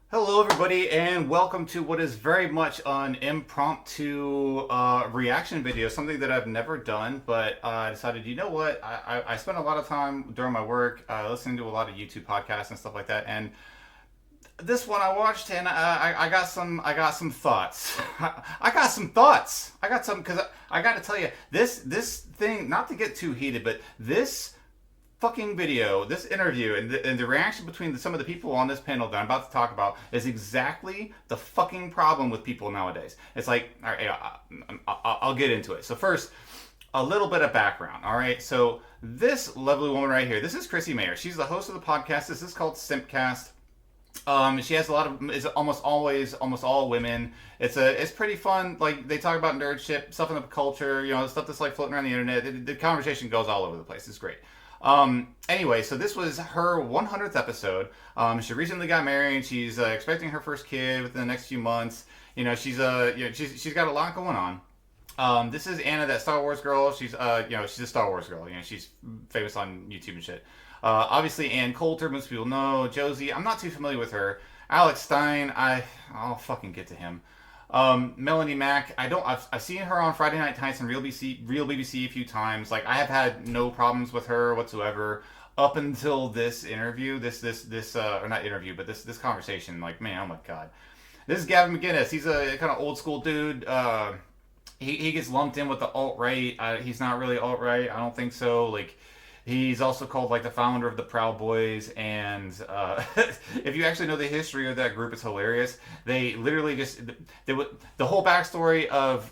Hello, everybody, and welcome to what is very much an impromptu reaction video. Something that I've never done, but I decided, you know what? I spend a lot of time during my work listening to a lot of YouTube podcasts and stuff like that, and this one I watched, and I got some thoughts. I got some thoughts. I got some because I got to tell you this thing. Not to get too heated, but this fucking video, this interview, and the reaction between some of the people on this panel that I'm about to talk about is exactly the fucking problem with people nowadays. It's like, all right, I'll get into it. So first, a little bit of background. All right, so this lovely woman right here, this is Chrissy Mayer. She's the host of the podcast. This is called Simpcast. She has a lot of, it's almost always, almost all women. It's pretty fun. Like, they talk about nerd shit, stuff in the culture, stuff that's like floating around the internet. The conversation goes all over the place. It's great. Anyway, so this was her 100th episode. She recently got married. She's expecting her first kid within the next few months. She's got a lot going on. This is Anna, that Star Wars girl. She's a Star Wars girl. She's famous on YouTube and shit. Obviously, Ann Coulter, most people know. Josie, I'm not too familiar with her. Alex Stein, I'll fucking get to him. Melonie Mac, I've seen her on Friday Night Nights and Real BBC a few times. Like, I have had no problems with her whatsoever up until this interview, or not interview, but this conversation. Like, man, oh my god. This is Gavin McGinnis. He's a kind of old school dude. He gets lumped in with the alt right. He's not really alt right. I don't think so. Like, he's also called like the founder of the Proud Boys, and if you actually know the history of that group, it's hilarious. They literally the whole backstory of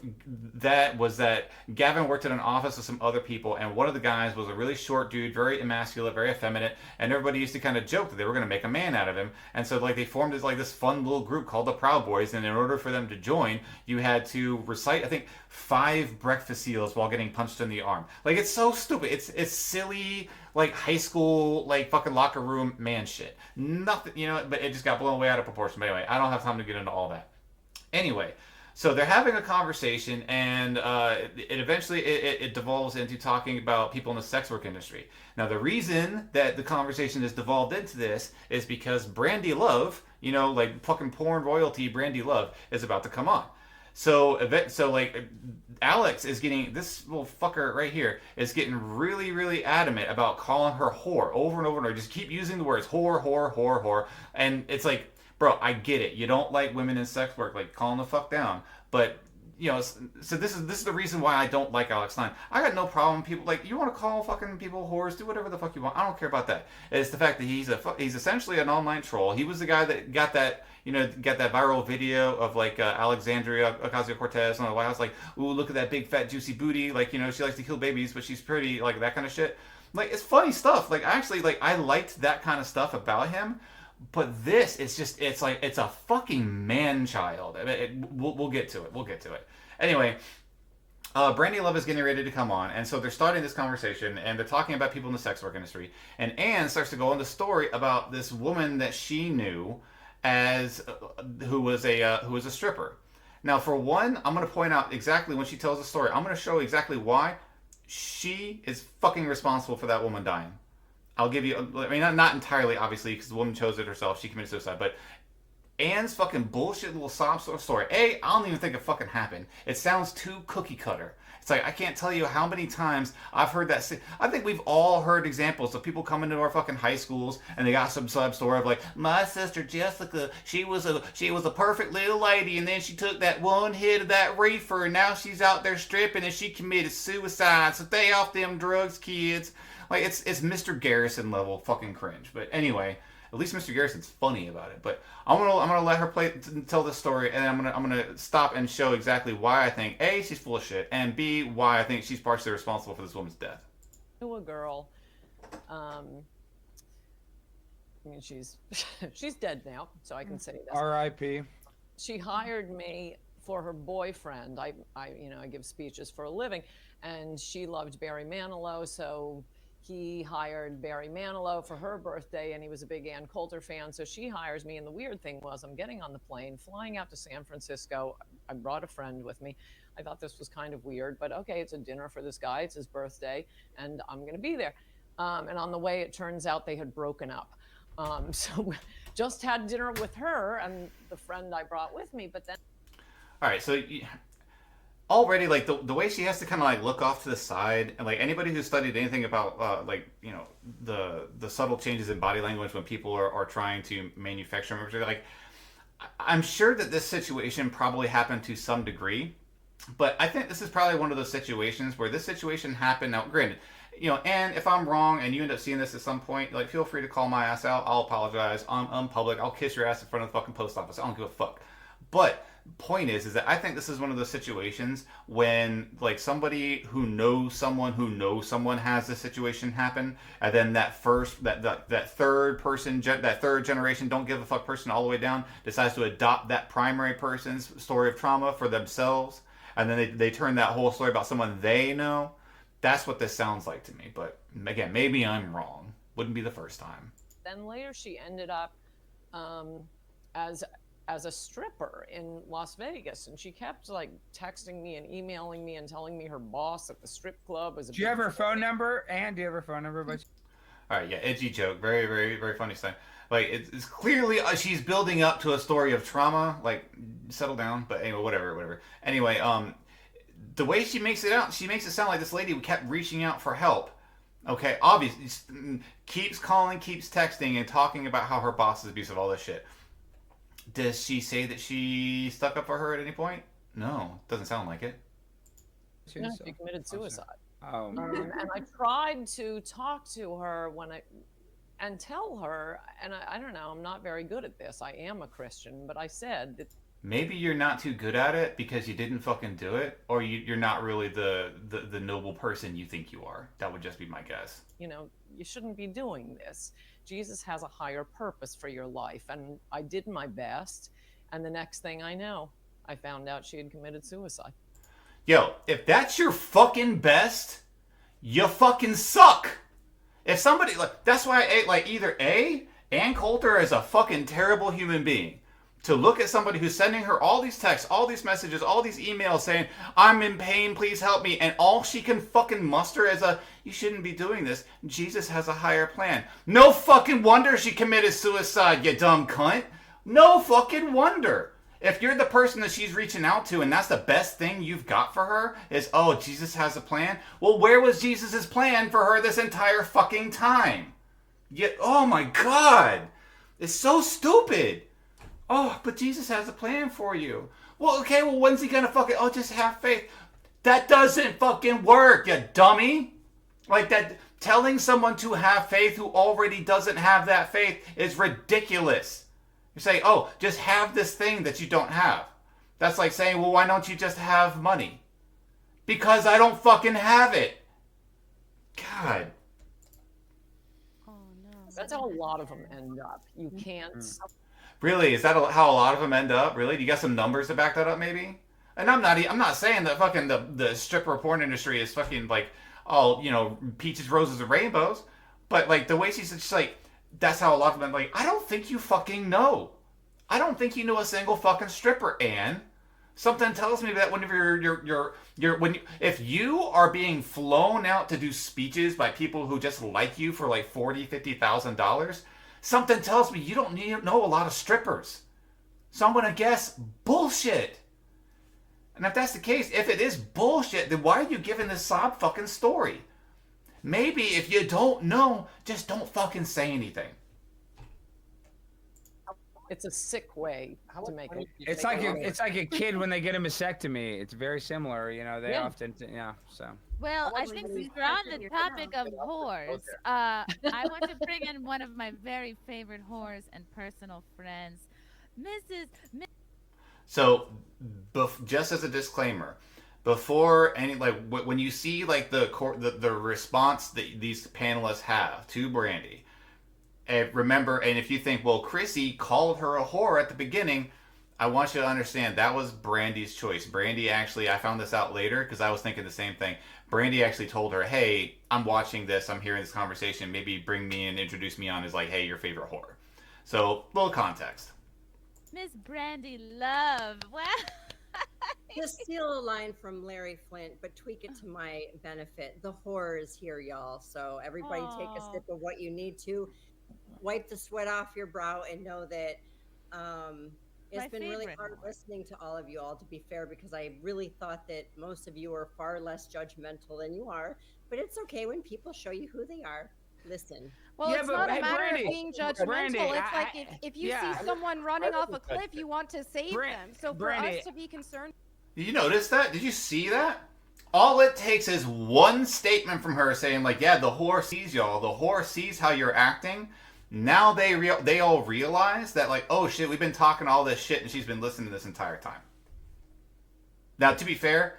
that was that Gavin worked in an office with some other people, and one of the guys was a really short dude, very emasculate, very effeminate, and everybody used to kind of joke that they were going to make a man out of him, and so like they formed this fun little group called the Proud Boys, and in order for them to join, you had to recite, I think, 5 breakfast cereals while getting punched in the arm. Like, it's so stupid. It's silly, like high school, like fucking locker room man shit. Nothing, but it just got blown way out of proportion. But anyway, I don't have time to get into all that. Anyway, so they're having a conversation, and it eventually it devolves into talking about people in the sex work industry. Now, the reason that the conversation has devolved into this is because Brandy Love, like fucking porn royalty, Brandy Love, is about to come on. So like Alex is getting, this little fucker right here is getting really, really adamant about calling her whore over and over and over. Just keep using the words whore, whore, whore, whore, and it's like, bro, I get it. You don't like women in sex work, like, calm the fuck down. But so this is the reason why I don't like Alex Stein. I got no problem. People, like, you want to call fucking people whores, do whatever the fuck you want. I don't care about that. It's the fact that he's essentially an online troll. He was the guy that got that viral video of like Alexandria Ocasio-Cortez on the White House, like, ooh, look at that big fat juicy booty, like, she likes to kill babies, but she's pretty, like that kind of shit. Like, it's funny stuff. Like, actually, like, I liked that kind of stuff about him. But this, it's like, it's a fucking man child. We'll get to it. We'll get to it. Anyway, Brandy Love is getting ready to come on, and so they're starting this conversation, and they're talking about people in the sex work industry. And Anne starts to go on the story about this woman that she knew as who was a stripper. Now, for one, I'm going to point out exactly when she tells the story. I'm going to show exactly why she is fucking responsible for that woman dying. I'll give you, I mean, not entirely, obviously, because the woman chose it herself. She committed suicide. But Anne's fucking bullshit little sob story. I don't even think it fucking happened. It sounds too cookie cutter. It's like, I can't tell you how many times I've heard that. I think we've all heard examples of people coming to our fucking high schools and they got some sub story of like, my sister Jessica, she was a perfect little lady, and then she took that one hit of that reefer, and now she's out there stripping and she committed suicide. So stay off them drugs, kids. Like, it's Mr. Garrison level fucking cringe. But anyway, at least Mr. Garrison's funny about it. But I'm gonna let her tell this story, and I'm gonna stop and show exactly why I think A, she's full of shit, and B, why I think she's partially responsible for this woman's death. To a girl, I mean, she's dead now, so I can say this. R.I.P. She hired me for her boyfriend. I give speeches for a living, and she loved Barry Manilow, so he hired Barry Manilow for her birthday, and he was a big Ann Coulter fan, so she hires me. And the weird thing was, I'm getting on the plane, flying out to San Francisco. I brought a friend with me. I thought this was kind of weird, but okay, it's a dinner for this guy. It's his birthday, and I'm going to be there. And on the way, it turns out they had broken up. So just had dinner with her and the friend I brought with me, but then All right, so already like the way she has to kind of like look off to the side, and like anybody who studied anything about like the subtle changes in body language when people are trying to manufacture imagery, like I'm sure that this situation probably happened to some degree, but I think this is probably one of those situations where this situation happened. Now, granted, and if I'm wrong and you end up seeing this at some point, like feel free to call my ass out. I'll apologize. I'm public. I'll kiss your ass in front of the fucking post office. I don't give a fuck. But point is that I think this is one of those situations when like somebody who knows someone has this situation happen, and then that third person, that third generation don't give a fuck person all the way down decides to adopt that primary person's story of trauma for themselves, and then they turn that whole story about someone they know. That's what this sounds like to me. But again, maybe I'm wrong. Wouldn't be the first time. then later she ended up as as a stripper in Las Vegas, and she kept like texting me and emailing me and telling me her boss at the strip club was a Do you have her phone number? And do you have her phone number? All right, yeah, edgy joke, very, very, very funny stuff. Like it's clearly she's building up to a story of trauma. Like settle down, but anyway, whatever. Anyway, the way she makes it out, she makes it sound like this lady kept reaching out for help. Okay, obviously, keeps calling, keeps texting, and talking about how her boss is abusive, all this shit. Does she say that she stuck up for her at any point? No, doesn't sound like it. No, she committed suicide. Oh. And I tried to talk to her and tell her, and I don't know, I'm not very good at this. I am a Christian, but I said that Maybe you're not too good at it because you didn't fucking do it, or you're not really the noble person you think you are. That would just be my guess. you shouldn't be doing this. Jesus has a higher purpose for your life. And I did my best. And the next thing I know, I found out she had committed suicide. Yo, if that's your fucking best, you fucking suck. If somebody that's why either Ann Coulter is a fucking terrible human being. To look at somebody who's sending her all these texts, all these messages, all these emails saying, I'm in pain, please help me. And all she can fucking muster is you shouldn't be doing this. Jesus has a higher plan. No fucking wonder she committed suicide, you dumb cunt. No fucking wonder. If you're the person that she's reaching out to and that's the best thing you've got for her is, oh, Jesus has a plan. Well, where was Jesus' plan for her this entire fucking time? Oh my God. It's so stupid. Oh, but Jesus has a plan for you. Well, okay, well, when's he gonna just have faith? That doesn't fucking work, you dummy. Like that, telling someone to have faith who already doesn't have that faith is ridiculous. You say, oh, just have this thing that you don't have. That's like saying, well, why don't you just have money? Because I don't fucking have it. God. Oh no. That's how a lot of them end up. You can't. Really? Is that how a lot of them end up? Really? Do you got some numbers to back that up, maybe? And I'm not saying that fucking the stripper porn industry is fucking like all peaches, roses, and rainbows, but like the way she's just like that's how a lot of them like. I don't think you fucking know. I don't think you know a single fucking stripper, Ann. Something tells me that whenever if you are being flown out to do speeches by people who just like you for like $40,000-$50,000. Something tells me you don't know a lot of strippers. So I'm going to guess bullshit. And if that's the case, if it is bullshit, then why are you giving this sob fucking story? Maybe if you don't know, just don't fucking say anything. It's a sick way to make it. It's like a kid when they get a mastectomy. It's very similar, they often so. Well, I think since we're on the topic of whores, I want to bring in one of my very favorite whores and personal friends, Mrs. So, just as a disclaimer, before any when you see the response that these panelists have to Brandy, remember, and if you think, well, Chrissy called her a whore at the beginning, I want you to understand that was Brandy's choice. Brandy actually, I found this out later because I was thinking the same thing. Brandy actually told her, hey, I'm watching this, I'm hearing this conversation, maybe bring me and introduce me on as like, hey, your favorite whore. So, little context. Miss Brandy Love. Wow. Just steal a line from Larry Flint, but tweak it to my benefit. The horror is here, y'all. So everybody take a sip of what you need to. wipe the sweat off your brow and know that it's My been really favorite hard whore. listening to all of you all, to be fair, because I really thought that most of you are far less judgmental than you are. But it's okay when people show you who they are. Listen. Well, Yeah, it's but not a hey, matter Brandy, of being judgmental. Brandy, It's like if you yeah. see someone running off a cliff, you want to save them. So for Brandy, us to be concerned. Did you notice that? Did you see that? All it takes is one statement from her saying, like, yeah, the whore sees y'all. The whore sees how you're acting. Now they all realize that, like, oh shit, we've been talking all this shit and she's been listening this entire time. Now, to be fair,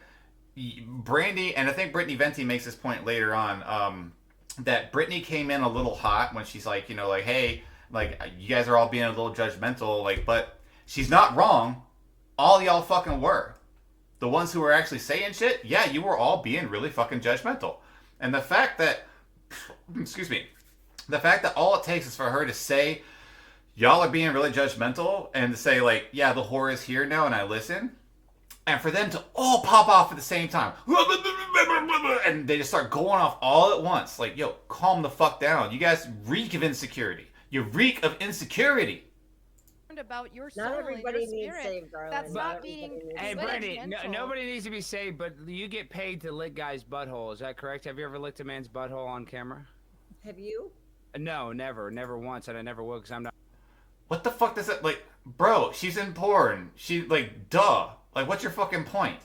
Brandy, and I think Brittany Venti makes this point later on, that Brittany came in a little hot when she's like, you know, like, hey, like, you guys are all being a little judgmental, like, but she's not wrong. All y'all fucking were. The ones who were actually saying shit, yeah, you were all being really fucking judgmental. And the fact that, excuse me, the fact that all it takes is for her to say, y'all are being really judgmental, and to say, like, yeah, the whore is here now and I listen, and for them to all pop off at the same time, and they just start going off all at once, like, yo, calm the fuck down. You guys reek of insecurity. You reek of insecurity. About your soul Not and everybody your needs spirit. saved, darling. That's not being. Hey, Brandy, judgmental. nobody needs to be saved, but you get paid to lick guys' butthole. Is that correct? Have you ever licked a man's butthole on camera? Have you? No, never once, and I never will, because I'm not. What the fuck does it, like, bro, she's in porn. She, like, duh. Like, what's your fucking point?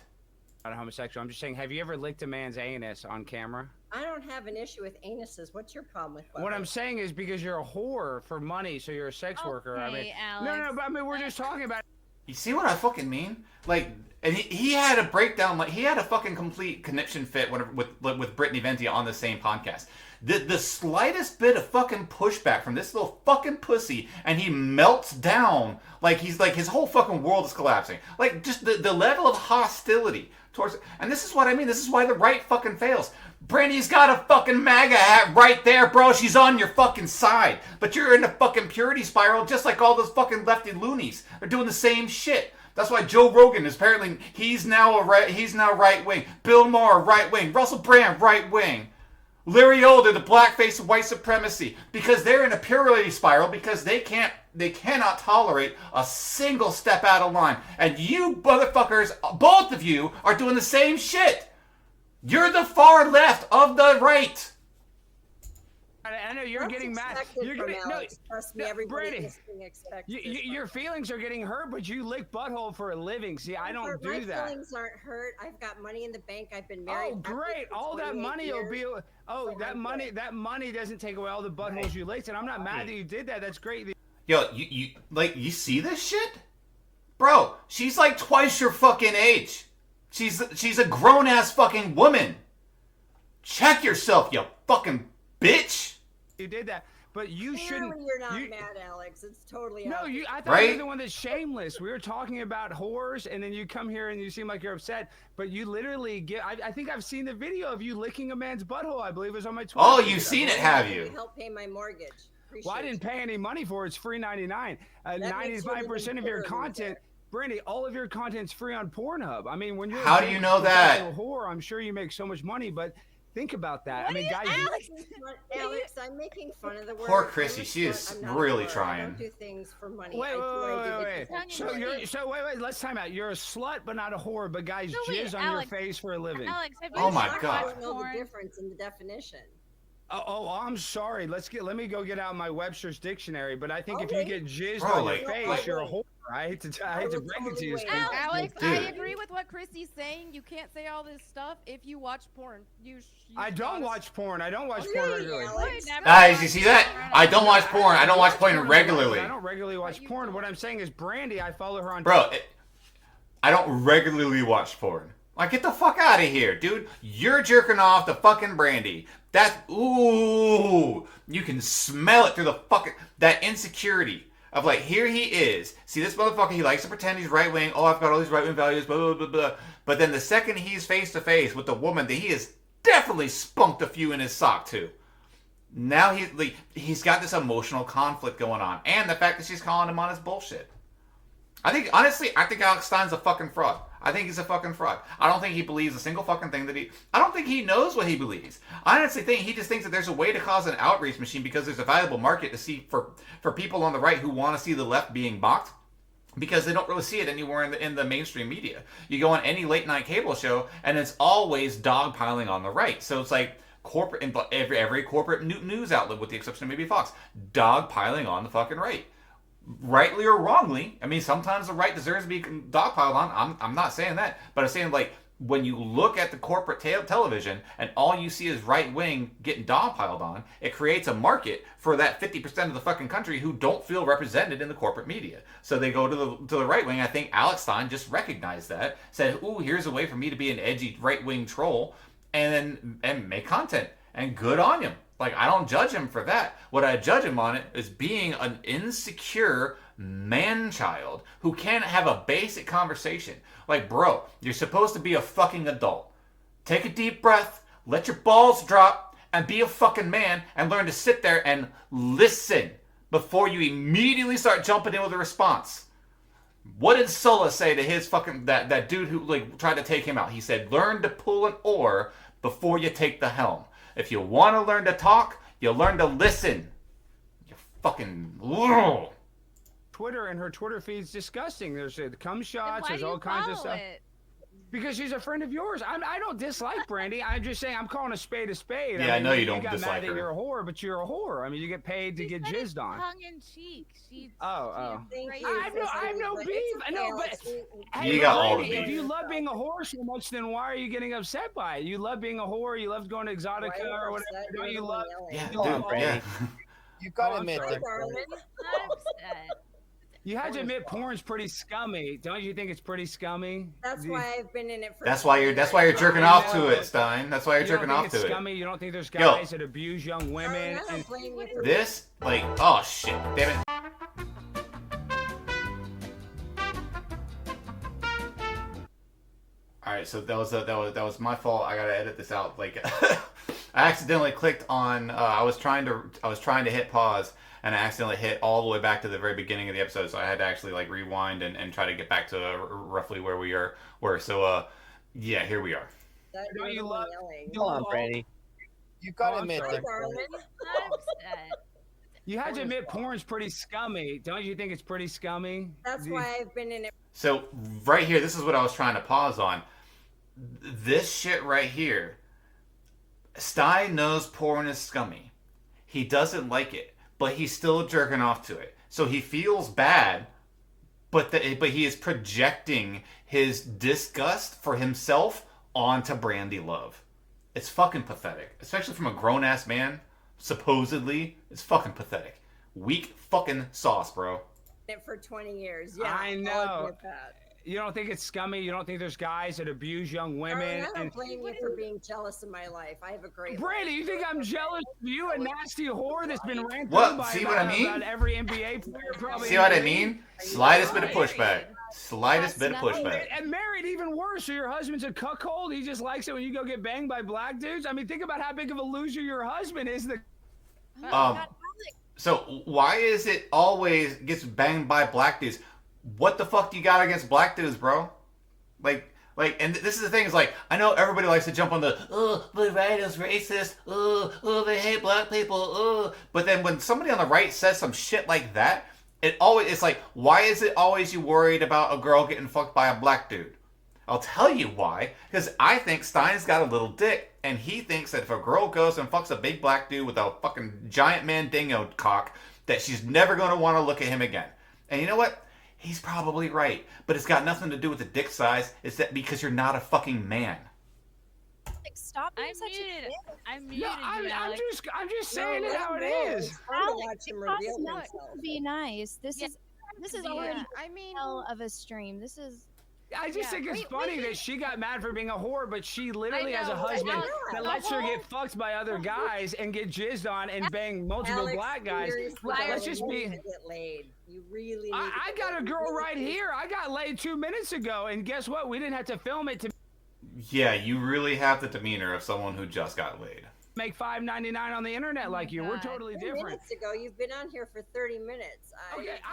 Not a homosexual. I'm just saying, have you ever licked a man's anus on camera? I don't have an issue with anuses. What's your problem with What I'm saying is because you're a whore for money, so you're a sex worker. I mean, Okay, no, Alex. but I mean, we're just talking about. You see what I fucking mean? Like, and he had a breakdown, like, he had a fucking complete conniption fit with Brittany Venti on the same podcast. The slightest bit of fucking pushback from this little fucking pussy, and he melts down like he's like his whole fucking world is collapsing. Like, just the level of hostility towards, and this is what I mean. This is why the right fucking fails. Brandy's got a fucking MAGA hat right there, bro. She's on your fucking side. But you're in a fucking purity spiral just like all those fucking lefty loonies. They're doing the same shit. That's why Joe Rogan is apparently, he's now right wing. Bill Maher, right wing. Russell Brand, right wing. Larry Elder, the blackface of white supremacy. Because they're in a purity spiral because they cannot tolerate a single step out of line. And you motherfuckers, both of you, are doing the same shit. You're the far left of the right. I know you're That's getting mad. expected You're from getting Alex. Trust me, everybody Brady, expects your feelings are getting hurt, but you lick butthole for a living. See, I don't do my that. My feelings aren't hurt. I've got money in the bank. I've been married. Oh, great! for All that 28 money will be. years. Oh, So that I'm money. good. That money doesn't take away all the buttholes you licked, and I'm not mad that you did that. That's great. Yo, you see this shit? Bro, she's like twice your fucking age. She's a grown-ass fucking woman. Check yourself, you fucking bitch. You did that, but you shouldn't. Clearly you're not mad, Alex. It's totally No, out. I thought you were the one that's shameless. We were talking about whores, and then you come here and you seem like you're upset, but you literally get. I think I've seen the video of you licking a man's butthole. I believe it was on my Twitter. Oh, you've seen it, have you? Help pay my mortgage. Well, I didn't pay any money for it. It's free 99. 95% of your content, Brandy, all of your content's free on Pornhub. I mean, when you're how do you know that? Whore, I'm sure you make so much money, but think about that. I mean, guys, Alex, I'm making fun of the word. Poor Chrissy, she is really trying. I don't do things for money. Wait. Wait. So wait. Let's time out. You're a slut, but not a whore. But guys, jizz on Alex, your face for a living. Alex, have Oh you my watched God. I don't know porn? the difference in the definition. Oh, I'm sorry. Let me go get out my Webster's dictionary. But I think if you Okay. get jizzed Bro, on like- your face, you're a whore. I hate to break it to you. Alex, Dude. I agree with what Chrissy's saying. You can't say all this stuff if you watch porn. I don't watch porn. I don't watch porn Really, regularly. Alex? Guys, you see that? I don't watch porn. I don't watch porn regularly. I don't regularly watch porn. What I'm saying is, Brandy, I follow her on. Bro, I don't regularly watch porn. Like, get the fuck out of here, dude. You're jerking off the fucking Brandy. Ooh, you can smell it through the fucking, that insecurity of like, here he is. See this motherfucker, he likes to pretend he's right wing. Oh, I've got all these right wing values, blah, blah, blah, blah. But then the second he's face to face with the woman that he has definitely spunked a few in his sock to. Now he's got this emotional conflict going on. And the fact that she's calling him on his bullshit. Honestly, I think Alex Stein's a fucking fraud. I think he's a fucking fraud. I don't think he believes a single fucking thing I don't think he knows what he believes. I honestly think he just thinks that there's a way to cause an outreach machine because there's a valuable market to see for people on the right who want to see the left being mocked, because they don't really see it anywhere in the mainstream media. You go on any late night cable show and it's always dogpiling on the right. So it's like corporate, every corporate news outlet with the exception of maybe Fox, dogpiling on the fucking right. Rightly or wrongly, I mean, sometimes the right deserves to be dogpiled on. I'm not saying that, but I'm saying, like, when you look at the corporate television and all you see is right wing getting dogpiled on, it creates a market for that 50% of the fucking country who don't feel represented in the corporate media. So they go to the right wing. I think Alex Stein just recognized that, said, "Ooh, here's a way for me to be an edgy right wing troll, and make content." And good on him. Like, I don't judge him for that. What I judge him on it is being an insecure man-child who can't have a basic conversation. Like, bro, you're supposed to be a fucking adult. Take a deep breath, let your balls drop, and be a fucking man, and learn to sit there and listen before you immediately start jumping in with a response. What did Sulla say to his fucking, that dude who, like, tried to take him out? He said, learn to pull an oar before you take the helm. If you want to learn to talk, you learn to listen. You fucking... Ugh. Twitter and her Twitter feed's disgusting. There's cum shots, there's all kinds of stuff. Because she's a friend of yours. I don't dislike Brandy. I'm just saying I'm calling a spade a spade. Yeah, I know you don't got dislike mad her. That you're a whore, but you're a whore. I mean, you get paid to get jizzed on. Tongue in cheek. She's Thank you. I have no beef. No, but hey, You got all the Brandy, if beef. you love being a whore so much, then why are you getting upset by it? You love being a whore. You love going to Exotica or whatever. Don't you love? Yeah, Come on, dude, Brandy. yeah. You've got to Oh, I'm admit sorry. that. not upset. You had to admit porn's pretty scummy. Don't you think it's pretty scummy? That's why I've been in it for. That's why you're jerking off to it, Stein. That's why you're jerking off to it. Scummy? You don't think there's Yo. guys that abuse young women? I don't blame you for This, like, oh shit, damn it. All right, so that was my fault. I gotta edit this out. Like, I accidentally clicked on. I was trying to hit pause, and I accidentally hit all the way back to the very beginning of the episode. So I had to actually like rewind and try to get back to roughly where we were. So yeah, here we are. that. Don't you love- Come on, Brandy. You've got to I'm admit sorry. that. Not upset. You had to admit porn's pretty scummy. Don't you think it's pretty scummy? That's why I've been in it. So right here, this is what I was trying to pause on. This shit right here. Stein knows porn is scummy. He doesn't like it, but he's still jerking off to it. So he feels bad, but he is projecting his disgust for himself onto Brandy Love. It's fucking pathetic, especially from a grown ass man. Supposedly, it's fucking pathetic. Weak fucking sauce, bro. It for 20 years. Yeah, I I'll know. admit that. You don't think it's scummy? You don't think there's guys that abuse young women? I don't blame you for being jealous of my life. I have a great Brandy, you think I'm jealous of you, a nasty whore that's been ranted What? by See what I mean? about every NBA player probably. See what I mean? Slightest bit of pushback. Slightest bit of That's pushback. And married, even worse. So your husband's a cuckold. He just likes it when you go get banged by black dudes. I mean, think about how big of a loser your husband is. So why is it always gets banged by black dudes? What the fuck do you got against black dudes, bro? And this is the thing, is like, I know everybody likes to jump on the, the right is racist, they hate black people, but then when somebody on the right says some shit like that, it's like, why is it always you worried about a girl getting fucked by a black dude? I'll tell you why, because I think Stein's got a little dick, and he thinks that if a girl goes and fucks a big black dude with a fucking giant mandingo cock, that she's never going to want to look at him again. And you know what? He's probably right, but it's got nothing to do with the dick size. It's that because you're not a fucking man. Like, stop being I'm such muted. a dick. I'm muted. No, I'm Alex. just saying it how it is. It's fun to watch him Alex, reveal no, himself. be nice. This Yeah. is Yeah. already I mean, hell of a stream. This is I just Yeah. think it's Wait, funny wait. that she got mad for being a whore, but she literally has a know, husband Alex, that the lets her whole- get fucked by other guys and get jizzed on and bang multiple Alex, black guys. seriously, Let's you just need be. to get laid. You really need I to get got a laid. girl right here. I got laid 2 minutes ago, and guess what? We didn't have to film it to. Yeah, you really have the demeanor of someone who just got laid. make $5.99 on the internet Oh like my you. We're God. totally 10 different. minutes ago, you've been on here for 30 minutes.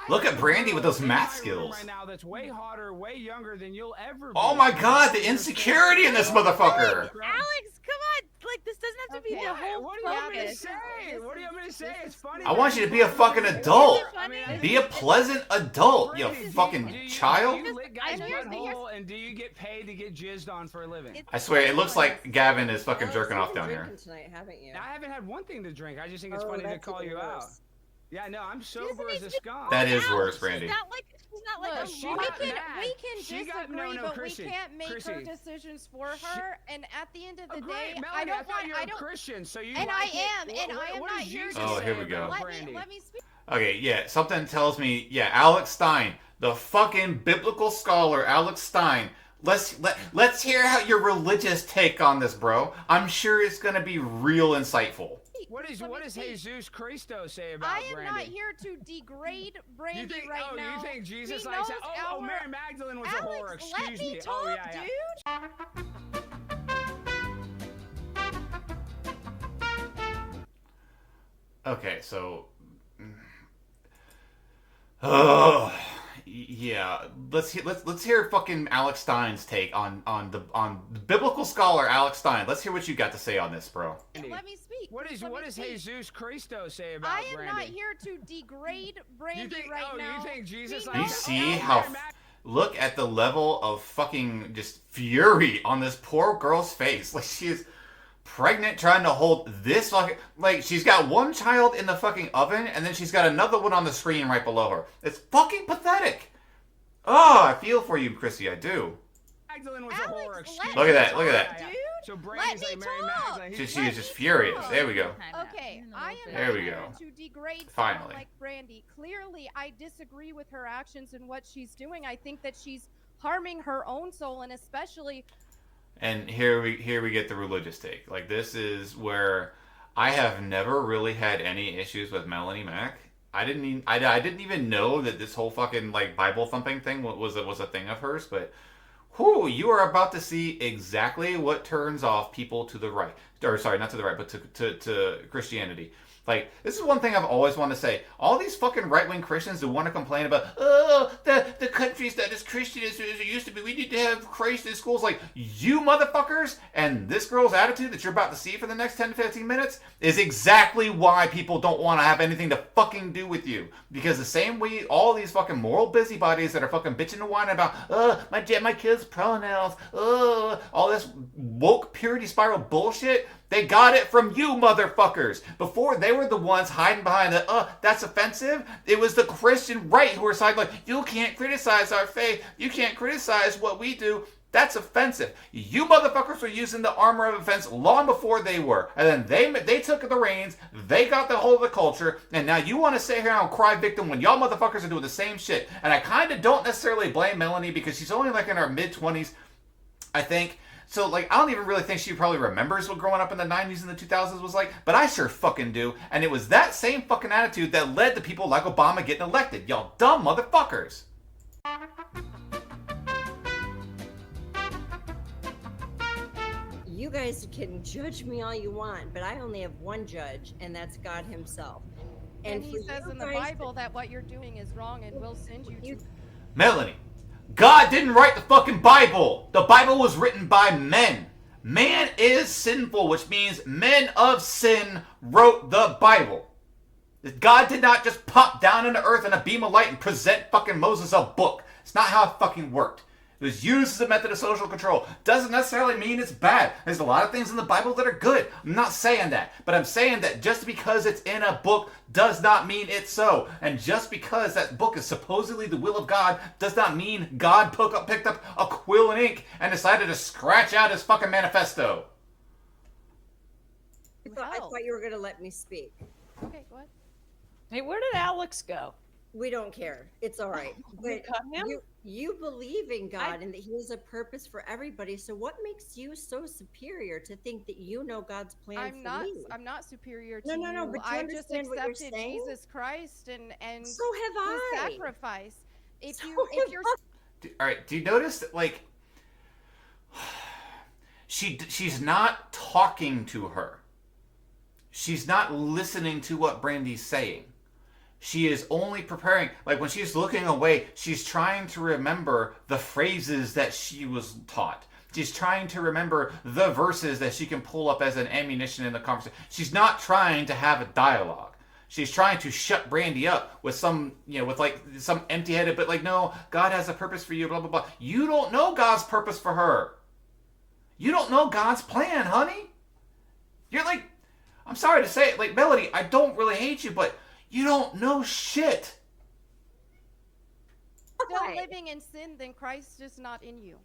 Look at Brandy with those in math my room skills. right now that's way hotter, way younger than you'll ever be. Oh my God, the insecurity in this motherfucker. Alex, come on! Like this doesn't have to be the whole. What do you want me to focus. say? What do you want me to say? It's funny. I want you to be a fucking adult. Funny? Be a pleasant adult, you Brandy, fucking child. Do you lick guys' here's the- butthole and do you get paid to get jizzed on for a living? I swear, it looks like Gavin is fucking Alex, jerking you've off been down here. drinking tonight, haven't you? I haven't had one thing to drink. I just think it's Oh, funny to that's call even you out. worse. Yeah, no, I'm sober as a skunk. That is worse, Brandy. She's not like Look, a she we lawyer. got can mad. we can She disagree, got- no, but Chrissy, we can't make her Chrissy. decisions for her. And at the end of the Great, day, Melanie, I don't thought want. you were I a don't. Christian, so you And like I it. am, and I am What not does here Jesus to. Oh, here say we go. about Let me Brandy? speak. Okay, yeah, something tells me, yeah, Alex Stein, the fucking biblical scholar, Alex Stein. Let's hear how your religious take on this, bro. I'm sure it's gonna be real insightful. What Let me does speak. Jesus Christo say about I am Brandy? not here to degrade Brandy You think? right Oh, now. you think Jesus He likes knows that? Oh, our- Mary Magdalene was a Alex, whore. Excuse let me me. talk, Oh yeah, yeah. dude. Okay, so, oh, yeah. Let's hear fucking Alex Stein's take on the biblical scholar Alex Stein. Let's hear what you got to say on this, bro. Let me speak. What Let me does speak. Jesus Christo say about I am Brandy? not here to degrade Brandy You think? right Oh, now. you think Jesus He likes You knows that? see Oh, how Mary Mag- look at the level of fucking just fury on this poor girl's face. Like she is pregnant trying to hold this fucking, like she's got one child in the fucking oven and then she's got another one on the screen right below her. It's fucking pathetic. Oh, I feel for you, Chrissy. I do. Magdalene was Alex, a whore. let Excuse me me. Look at that, look at talk, that. dude. So Brandy's Let like me Mary talk. Magdalene. She Let is just me furious. talk. There we go. Time out. Okay, You're in a I little am bit. There not we here go. to degrade Finally. someone like Brandy. Clearly, I disagree with her actions and what she's doing. I think that she's harming her own soul, and especially And here we get the religious take. Like this is where I have never really had any issues with Melonie Mac. I didn't even know that this whole fucking like Bible thumping thing was a thing of hers, but whoo, you are about to see exactly what turns off people to the right. Or sorry, not to the right, but to Christianity. Like, this is one thing I've always wanted to say. All these fucking right-wing Christians who want to complain about, oh, the country's not as Christian as it used to be. We need to have Christ in schools. Like, you motherfuckers and this girl's attitude that you're about to see for the next 10 to 15 minutes is exactly why people don't want to have anything to fucking do with you. Because the same way all these fucking moral busybodies that are fucking bitching and whining about, my kid's pronouns, all this woke purity spiral bullshit, they got it from you motherfuckers. Before, they were the ones hiding behind the, that's offensive. It was the Christian right who were saying, like, you can't criticize our faith. You can't criticize what we do. That's offensive. You motherfuckers were using the armor of offense long before they were. And then they took the reins. They got the whole of the culture. And now you want to sit here and cry victim when y'all motherfuckers are doing the same shit. And I kind of don't necessarily blame Melonie because she's only like in her mid-20s, I think. So, like, I don't even really think she probably remembers what growing up in the 90s and the 2000s was like, but I sure fucking do. And it was that same fucking attitude that led to people like Obama getting elected. Y'all dumb motherfuckers. You guys can judge me all you want, but I only have one judge, and that's God Himself. and he for says you in the guys Bible that what you're doing is wrong and will send you to. Melonie, God didn't write the fucking Bible. The Bible was written by men. Man is sinful, which means men of sin wrote the Bible. God did not just pop down into earth in a beam of light and present fucking Moses a book. It's not how it fucking worked. It was used as a method of social control. Doesn't necessarily mean it's bad. There's a lot of things in the Bible that are good. I'm not saying that. But I'm saying that just because it's in a book does not mean it's so. And just because that book is supposedly the will of God does not mean God picked up a quill and ink and decided to scratch out his fucking manifesto. I thought you were going to let me speak. Okay, go ahead. Hey, where did Alex go? We don't care. It's all right. But cut him? you believe in God and that He has a purpose for everybody. So what makes you so superior to think that you know God's plan for me? I'm not superior to No, you. but you I just understand what you're accepted saying? Jesus Christ and So have his I. sacrifice. If So if you're All right, do you notice that, like, she's not talking to her. she's not listening to what Brandy's saying. She is only preparing, like when she's looking away, she's trying to remember the phrases that she was taught. She's trying to remember the verses that she can pull up as an ammunition in the conversation. She's not trying to have a dialogue. She's trying to shut Brandy up with some, with like some empty-headed, but like, no, God has a purpose for you, blah, blah, blah. You don't know God's purpose for her. You don't know God's plan, honey. You're like, I'm sorry to say it, like, Melonie, I don't really hate you, but you don't know shit. Still living in sin, then Christ is not in you.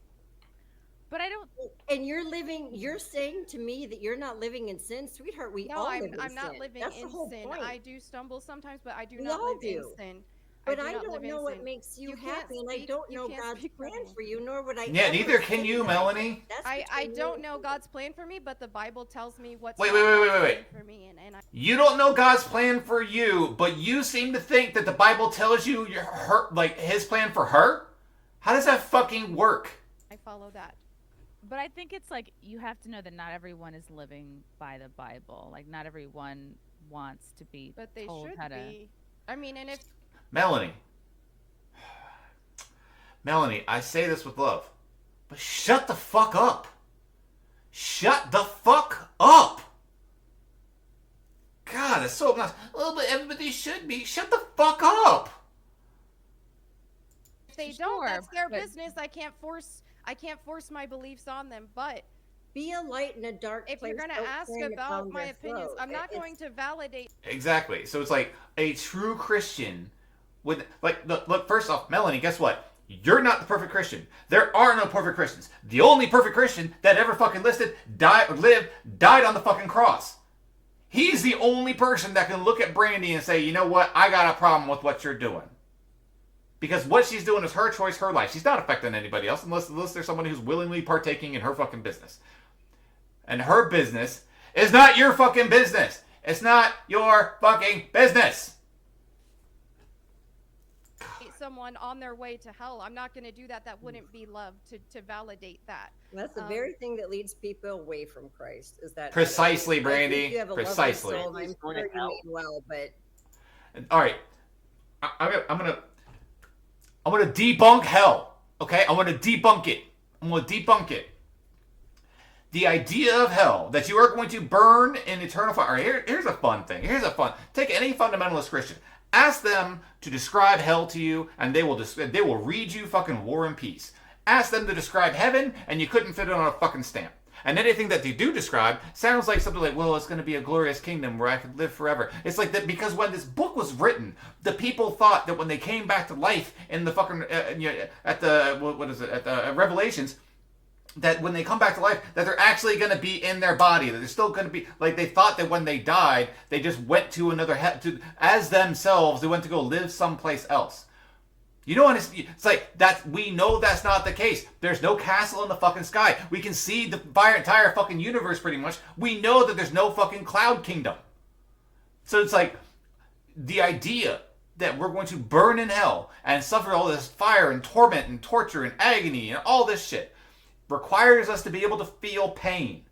But I don't. And you're saying to me that you're not living in sin, sweetheart. We all live in sin. I'm not living That's in the whole sin. point. I do stumble sometimes, but I do We not all live do. in sin. But do I not don't live in know what sin. makes you can't happy, and I speak- don't you know can't God's speak for plan me. for you, nor would I. Yeah, ever neither can say you, that. Melonie. That's I between don't you know and God's plan for me, but the Bible tells me what's Wait, not God's wait. plan for me, and I You don't know God's plan for you, but you seem to think that the Bible tells you his plan for her? How does that fucking work? follow that. But I think it's like you have to know that not everyone is living by the Bible. Like not everyone wants to be But they told should how to. be. I mean, and if Melonie, I say this with love, but shut the fuck up. Shut the fuck up. God, that's so obnoxious. Oh, but everybody should be. Shut the fuck up. if they Sure, don't, that's their but- business. I can't force my beliefs on them. But be a light in a dark if place. you're gonna don't ask stand about upon my their opinions, throat. I'm not It's- going to validate. Exactly. So it's like a true Christian would look. First off, Melonie, guess what? You're not the perfect Christian. There are no perfect Christians. The only perfect Christian that ever fucking died on the fucking cross. He's the only person that can look at Brandy and say, you know what? I got a problem with what you're doing. Because what she's doing is her choice, her life. She's not affecting anybody else unless there's someone who's willingly partaking in her fucking business. And her business is not your fucking business. It's not your fucking business. Someone on their way to hell. I'm not going to do that. That wouldn't be love to validate that. That's the very thing that leads people away from Christ. Is that Precisely, I think Brandy. you have a Precisely. lovely soul, I'm sure you mean well, but All right, I'm gonna debunk hell. Okay, I'm gonna debunk it. The idea of hell, that you are going to burn in eternal fire. All right, here's a fun thing. Take any fundamentalist Christian. Ask them to describe hell to you, and they will read you fucking War and Peace. Ask them to describe heaven, and you couldn't fit it on a fucking stamp. And anything that they do describe sounds like something like, well, it's going to be a glorious kingdom where I could live forever. It's like that because when this book was written, the people thought that when they came back to life in the fucking at the Revelations, that when they come back to life, that they're actually going to be in their body, that they're still going to be, like they thought that when they died, they just went to another, as themselves, they went to go live someplace else. You know what it's like, we know that's not the case. There's no castle in the fucking sky. We can see the entire fucking universe pretty much. We know that there's no fucking cloud kingdom. So it's like, the idea that we're going to burn in hell and suffer all this fire and torment and torture and agony and all this shit requires us to be able to feel pain.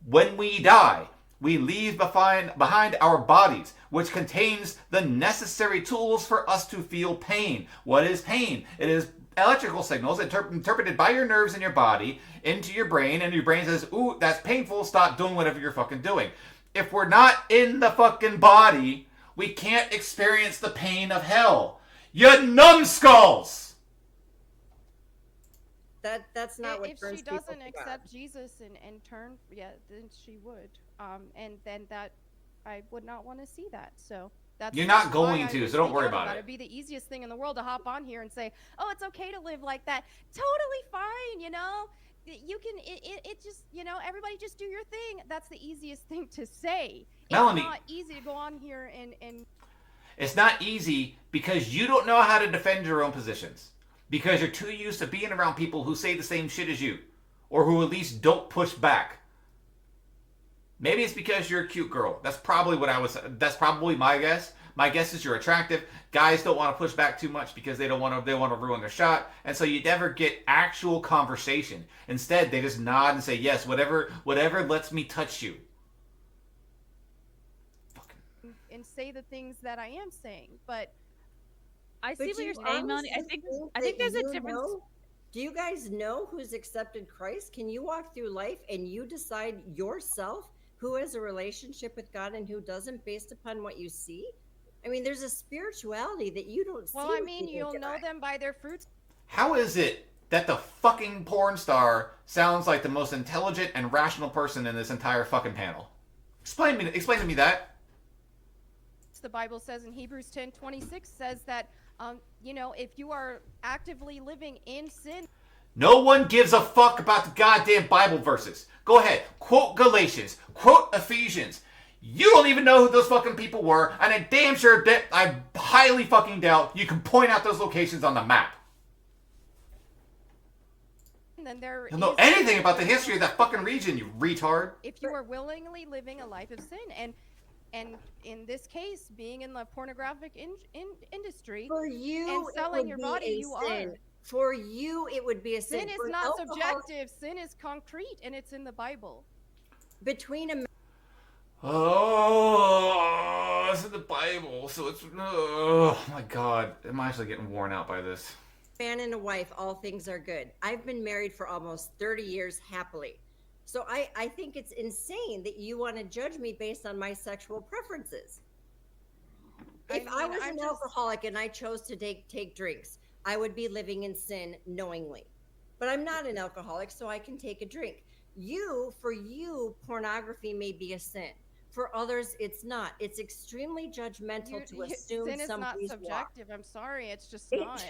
When we die, we leave behind our bodies, which contains the necessary tools for us to feel pain. What is pain? It is electrical signals interpreted by your nerves in your body into your brain, and your brain says, ooh, that's painful, stop doing whatever you're fucking doing. If we're not in the fucking body, we can't experience the pain of hell. You numbskulls! That's not what if turns she people doesn't to accept God. Jesus and turn, then she would. And then that I would not want to see that. So that's You're not why going I to, would so don't speak worry out about it. It'd be the easiest thing in the world to hop on here and say, "Oh, it's okay to live like that." Totally fine, you know. You can. It just, you know, everybody just do your thing. That's the easiest thing to say. Melonie. It's not easy to go on here and It's not easy because you don't know how to defend your own positions. Because you're too used to being around people who say the same shit as you. Or who at least don't push back. Maybe it's because you're a cute girl. That's probably my guess. My guess is you're attractive. Guys don't want to push back too much because they want to ruin their shot. And so you never get actual conversation. Instead, they just nod and say, yes, whatever lets me touch you. and say the things that I am saying. But I see what you you're saying, Melanie. honestly I think that there's a you difference. know- Do you guys know who's accepted Christ? Can you walk through life and you decide yourself who has a relationship with God and who doesn't based upon what you see? I mean, there's a spirituality that you don't see. well, I with mean, people you'll know today. them by their fruits. How is it that the fucking porn star sounds like the most intelligent and rational person in this entire fucking panel? Explain to me that. The Bible says in Hebrews 10:26 says that, if you are actively living in sin, No one gives a fuck about the goddamn Bible verses. Go ahead, quote Galatians, quote Ephesians. You don't even know who those fucking people were, and I'm damn sure that I highly fucking doubt you can point out those locations on the map. then there You don't know is- anything about the history of that fucking region, you retard. if you are willingly living a life of sin, and in this case, being in the pornographic industry, For you, and selling it your would body, be a you sin. are. For you, it would be a sin. Sin is For an not alcoholic- subjective. Sin is concrete, and it's in the Bible. Between a Oh, it's in the Bible, so it's... Oh, my God. I'm actually getting worn out by this. man and a wife, all things are good. I've been married for almost 30 years happily. So I think it's insane that you want to judge me based on my sexual preferences. If I was an alcoholic and I chose to take drinks, I would be living in sin knowingly. But I'm not an alcoholic, so I can take a drink. For you, pornography may be a sin. For others, it's not. It's extremely judgmental to assume sin is not somebody's subjective. I'm sorry, it's just walk.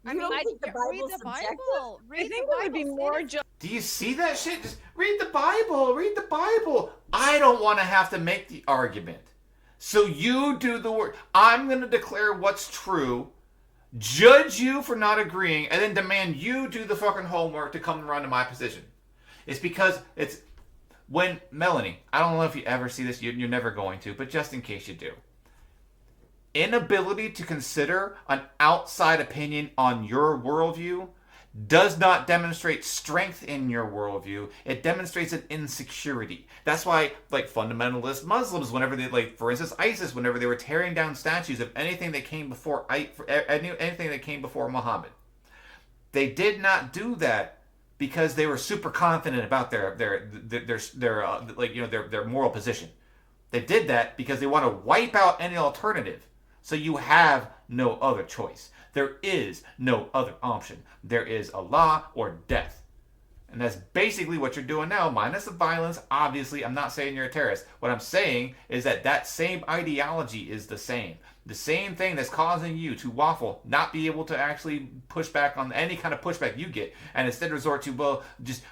not. You don't think the read Bible's the subjective? Bible. Read I think the it would be Bible. more Sin is- just. Do you see that shit? Just read the Bible. Read the Bible. I don't want to have to make the argument. So you do the work. I'm going to declare what's true, judge you for not agreeing, and then demand you do the fucking homework to come around to my position. It's because it's when Melonie, I don't know if you ever see this, you're never going to, but just in case you do. Inability to consider an outside opinion on your worldview does not demonstrate strength in your worldview. It demonstrates an insecurity. That's why, like, fundamentalist Muslims, whenever they, like, for instance, ISIS, whenever they were tearing down statues of anything that came before Muhammad, they did not do that because they were super confident about their moral position. They did that because they want to wipe out any alternative. So you have no other choice. There is no other option. There is Allah or death. And that's basically what you're doing now, minus the violence. Obviously, I'm not saying you're a terrorist. What I'm saying is that same ideology is the same. The same thing that's causing you to waffle, not be able to actually push back on any kind of pushback you get, and instead resort to, well, just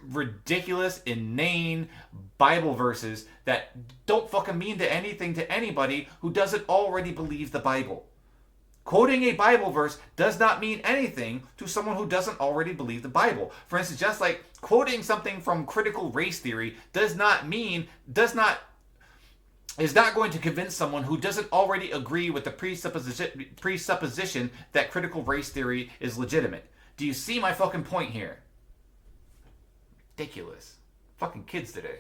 ridiculous, inane Bible verses that don't fucking mean to anything to anybody who doesn't already believe the Bible. Quoting a Bible verse does not mean anything to someone who doesn't already believe the Bible. For instance, just like quoting something from critical race theory is not going to convince someone who doesn't already agree with the presupposition that critical race theory is legitimate. Do you see my fucking point here? Ridiculous. Fucking kids today.